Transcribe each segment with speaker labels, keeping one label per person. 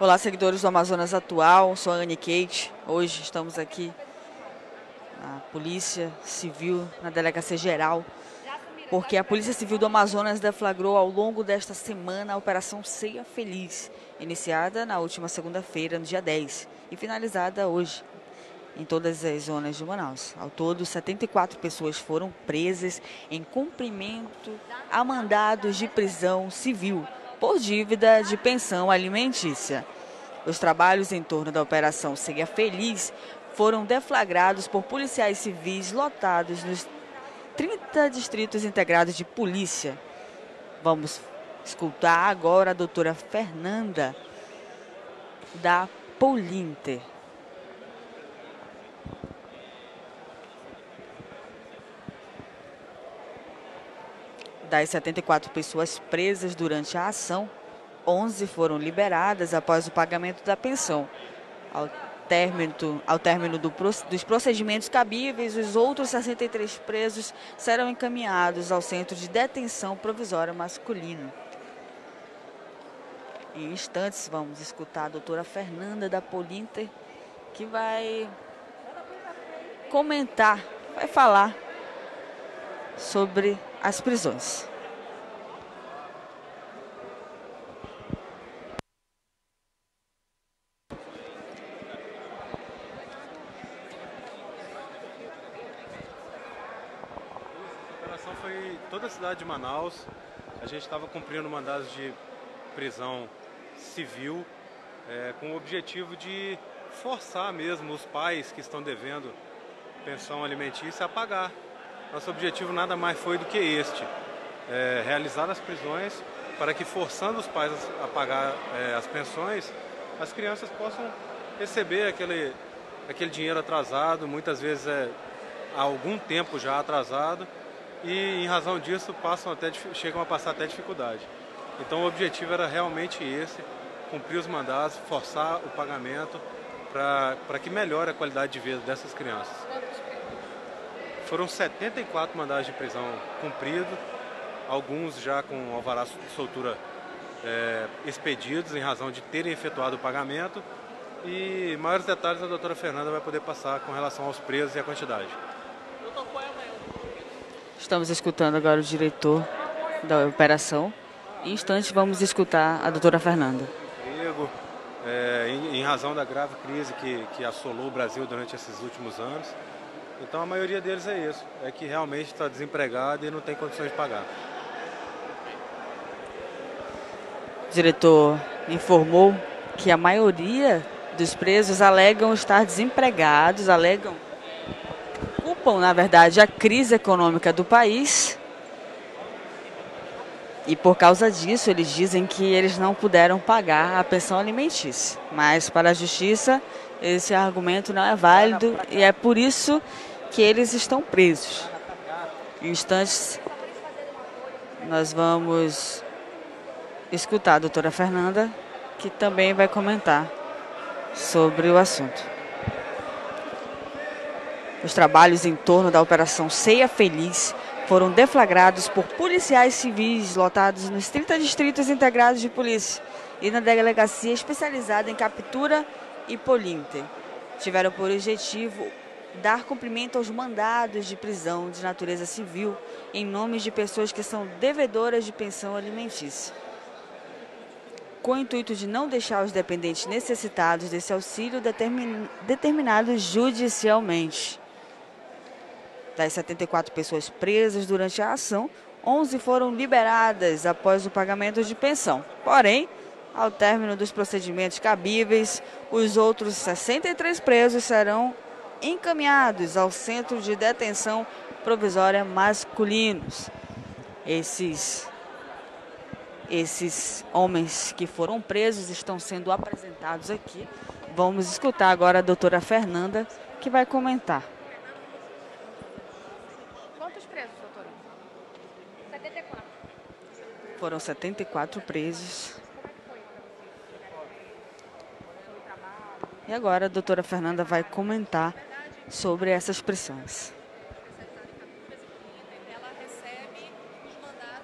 Speaker 1: Olá, seguidores do Amazonas Atual, sou a Anne Kate. Hoje estamos aqui na Polícia Civil, na Delegacia Geral, porque a Polícia Civil do Amazonas deflagrou ao longo desta semana a Operação Ceia Feliz, iniciada na última segunda-feira, no dia 10, e finalizada hoje, em todas as zonas de Manaus. Ao todo, 74 pessoas foram presas em cumprimento a mandados de prisão civil por dívida de pensão alimentícia. Os trabalhos em torno da Operação Ceia Feliz foram deflagrados por policiais civis lotados nos 30 distritos integrados de polícia. Vamos escutar agora a doutora Fernanda da Polinter. Das 74 pessoas presas durante a ação, 11 foram liberadas após o pagamento da pensão. Ao término dos procedimentos cabíveis, os outros 63 presos serão encaminhados ao Centro de Detenção Provisória Masculino. Em instantes, vamos escutar a doutora Fernanda da Polinter, que vai comentar, vai falar sobre as prisões.
Speaker 2: A operação foi toda a cidade de Manaus. A gente estava cumprindo mandados de prisão civil com o objetivo de forçar mesmo os pais que estão devendo pensão alimentícia a pagar. Nosso objetivo nada mais foi do que este, realizar as prisões para que, forçando os pais a pagar as pensões, as crianças possam receber aquele dinheiro atrasado, muitas vezes há algum tempo já atrasado, e em razão disso chegam a passar até dificuldade. Então o objetivo era realmente esse, cumprir os mandados, forçar o pagamento para que melhore a qualidade de vida dessas crianças. Foram 74 mandados de prisão cumpridos, alguns já com alvará de soltura expedidos em razão de terem efetuado o pagamento, e maiores detalhes a doutora Fernanda vai poder passar com relação aos presos e a quantidade.
Speaker 1: Estamos escutando agora o diretor da operação. Em instantes vamos escutar a doutora Fernanda.
Speaker 2: Em razão da grave crise que assolou o Brasil durante esses últimos anos. Então a maioria deles é isso, que realmente está desempregado e não tem condições de pagar.
Speaker 1: O diretor informou que a maioria dos presos alegam estar desempregados, culpam, na verdade, a crise econômica do país. E por causa disso, eles dizem que eles não puderam pagar a pensão alimentícia. Mas para a justiça, esse argumento não é válido e é por isso que eles estão presos. Em instantes, nós vamos escutar a doutora Fernanda, que também vai comentar sobre o assunto. Os trabalhos em torno da Operação Ceia Feliz foram deflagrados por policiais civis lotados nos 30 distritos integrados de polícia e na delegacia especializada em captura e Polinter. Tiveram por objetivo dar cumprimento aos mandados de prisão de natureza civil em nome de pessoas que são devedoras de pensão alimentícia, com o intuito de não deixar os dependentes necessitados desse auxílio determinados judicialmente. Das 74 pessoas presas durante a ação, 11 foram liberadas após o pagamento de pensão. Porém, ao término dos procedimentos cabíveis, os outros 63 presos serão encaminhados ao Centro de Detenção Provisória Masculinos. Esses homens que foram presos estão sendo apresentados aqui. Vamos escutar agora a doutora Fernanda, que vai comentar.
Speaker 3: Quantos presos, doutora? 74.
Speaker 1: Foram 74 presos. E agora a doutora Fernanda vai comentar sobre essas prisões.
Speaker 3: Ela recebe os mandados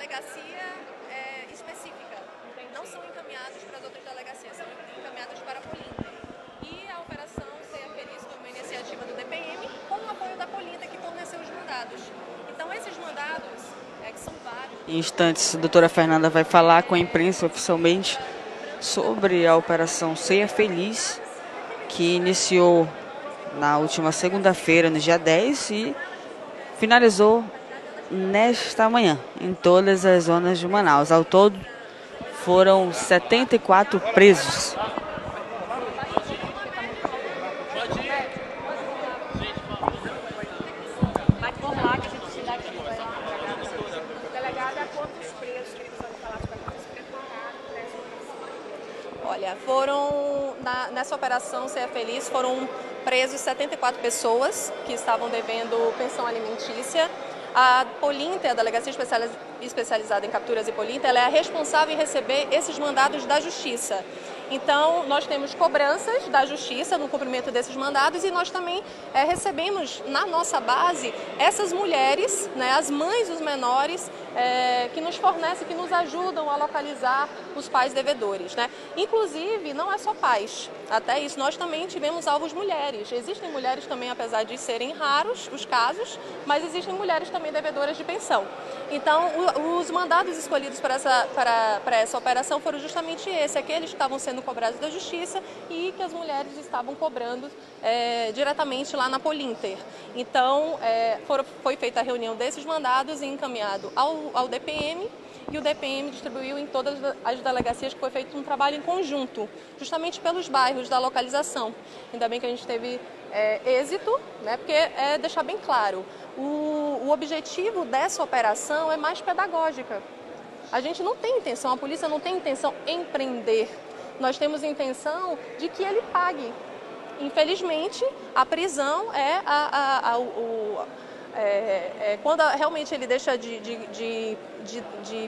Speaker 3: delegacia específica. Não são encaminhados para as outras delegacias, são encaminhados para a Polinter. E a Operação Ceia Feliz foi uma iniciativa do DPM com o apoio da Polinter, que forneceu os mandados. Então, esses mandados, que são vários...
Speaker 1: Em instantes, a doutora Fernanda vai falar com a imprensa oficialmente sobre a Operação Ceia Feliz, que iniciou na última segunda-feira, no dia 10, e finalizou nesta manhã, em todas as zonas de Manaus. Ao todo, foram 74 presos.
Speaker 3: Olha, nessa operação Ceia Feliz, foram presos 74 pessoas que estavam devendo pensão alimentícia. A Polinter, a Delegacia Especializada em Capturas e Polinter, ela é a responsável em receber esses mandados da Justiça. Então, nós temos cobranças da Justiça no cumprimento desses mandados e nós também recebemos na nossa base essas mulheres, né, as mães dos menores, que nos fornecem, que nos ajudam a localizar os pais devedores, né? Inclusive, não é só pais, até isso, nós também tivemos alvos mulheres. Existem mulheres também, apesar de serem raros os casos, mas existem mulheres também devedoras de pensão. Então, os mandados escolhidos para essa operação foram justamente aqueles que estavam sendo cobrados da Justiça e que as mulheres estavam cobrando diretamente lá na Polinter. Então, foi feita a reunião desses mandados e encaminhado ao DPM, e o DPM distribuiu em todas as delegacias, que foi feito um trabalho em conjunto, justamente pelos bairros da localização. Ainda bem que a gente teve êxito, né, porque deixar bem claro, o objetivo dessa operação é mais pedagógica. A gente não tem intenção, a polícia não tem intenção em prender. Nós temos intenção de que ele pague. Infelizmente, a prisão quando realmente ele deixa de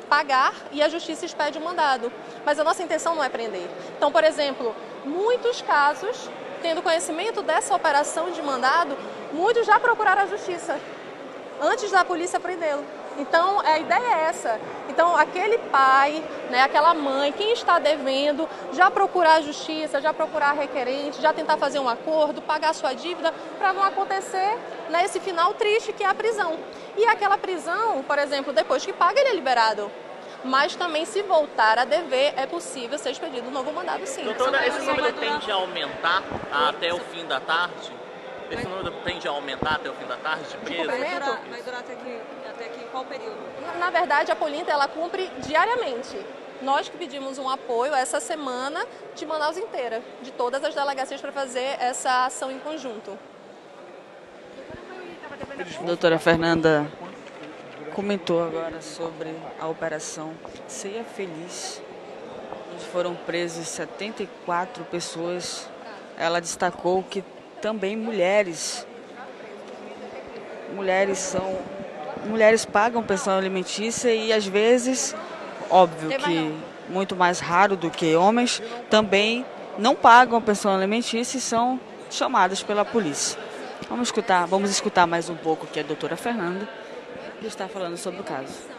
Speaker 3: pagar e a Justiça expede o mandado. Mas a nossa intenção não é prender. Então, por exemplo, muitos casos, tendo conhecimento dessa operação de mandado, muitos já procuraram a Justiça antes da polícia prendê-lo. Então, a ideia é essa. Então, aquele pai, né, aquela mãe, quem está devendo, já procurar a Justiça, já procurar a requerente, já tentar fazer um acordo, pagar a sua dívida, para não acontecer, né, esse final triste que é a prisão. E aquela prisão, por exemplo, depois que paga, ele é liberado. Mas também, se voltar a dever, é possível ser expedido um novo mandado, sim.
Speaker 4: Doutora, esse número tende a aumentar até o fim da tarde? Esse número tende a aumentar até o fim da tarde de preso?
Speaker 1: Vai durar até aqui qual período?
Speaker 3: Na verdade, a Polinter, ela cumpre diariamente. Nós que pedimos um apoio essa semana de Manaus inteira, de todas as delegacias, para fazer essa ação em conjunto.
Speaker 1: A doutora Fernanda comentou agora sobre a Operação Ceia Feliz, onde foram presos 74 pessoas. Ela destacou que também mulheres pagam pensão alimentícia e, às vezes, óbvio que muito mais raro do que homens, também não pagam pensão alimentícia e são chamadas pela polícia. Vamos escutar mais um pouco aqui a doutora Fernanda, que está falando sobre o caso.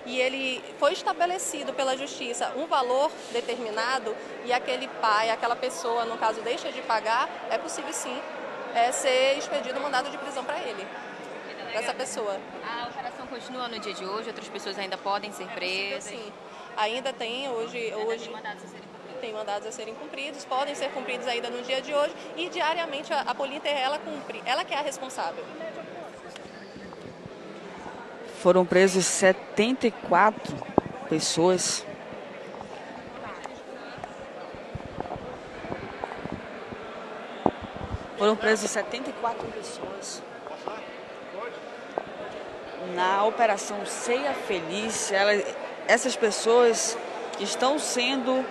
Speaker 3: E ele foi estabelecido pela Justiça um valor determinado e aquele pai, aquela pessoa, no caso, deixa de pagar, é possível sim ser expedido um mandado de prisão para ele, para essa pessoa.
Speaker 5: A operação continua no dia de hoje? Outras pessoas ainda podem ser presas?
Speaker 3: Sim, ainda tem hoje tem mandados a serem cumpridos, podem ser cumpridos ainda no dia de hoje e diariamente a Polinter, ela cumpre, ela que é a responsável.
Speaker 1: Foram presos 74 pessoas. Foram presos 74 pessoas na Operação Ceia Feliz. Essas pessoas estão sendo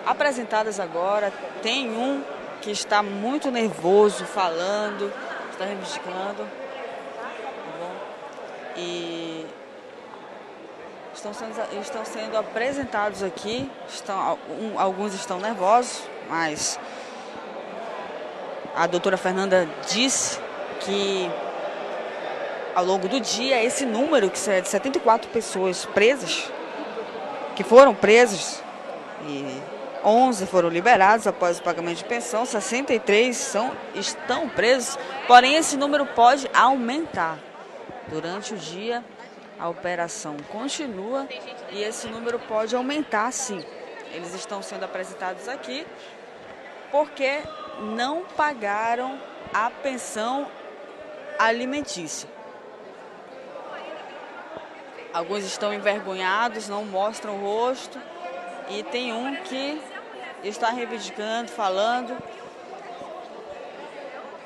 Speaker 1: apresentadas agora. Tem um que está muito nervoso, falando, está reivindicando. E estão sendo apresentados aqui. Alguns estão nervosos, mas a doutora Fernanda disse que ao longo do dia, esse número que é de 74 pessoas presas, que foram presas, e 11 foram liberados após o pagamento de pensão, 63 estão presos, porém esse número pode aumentar. Durante o dia, a operação continua e esse número pode aumentar, sim. Eles estão sendo apresentados aqui porque não pagaram a pensão alimentícia. Alguns estão envergonhados, não mostram o rosto, e tem um que está reivindicando, falando,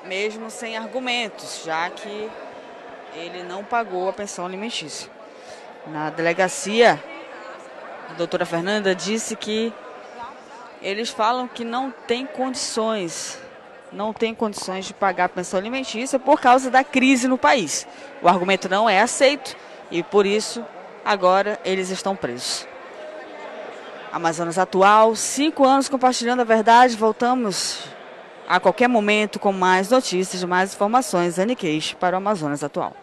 Speaker 1: mesmo sem argumentos, já que ele não pagou a pensão alimentícia. Na delegacia, a doutora Fernanda disse que eles falam que não tem condições de pagar a pensão alimentícia por causa da crise no país. O argumento não é aceito e, por isso, agora eles estão presos. Amazonas Atual, 5 anos compartilhando a verdade. Voltamos a qualquer momento com mais notícias, mais informações. Anne Queixe para o Amazonas Atual.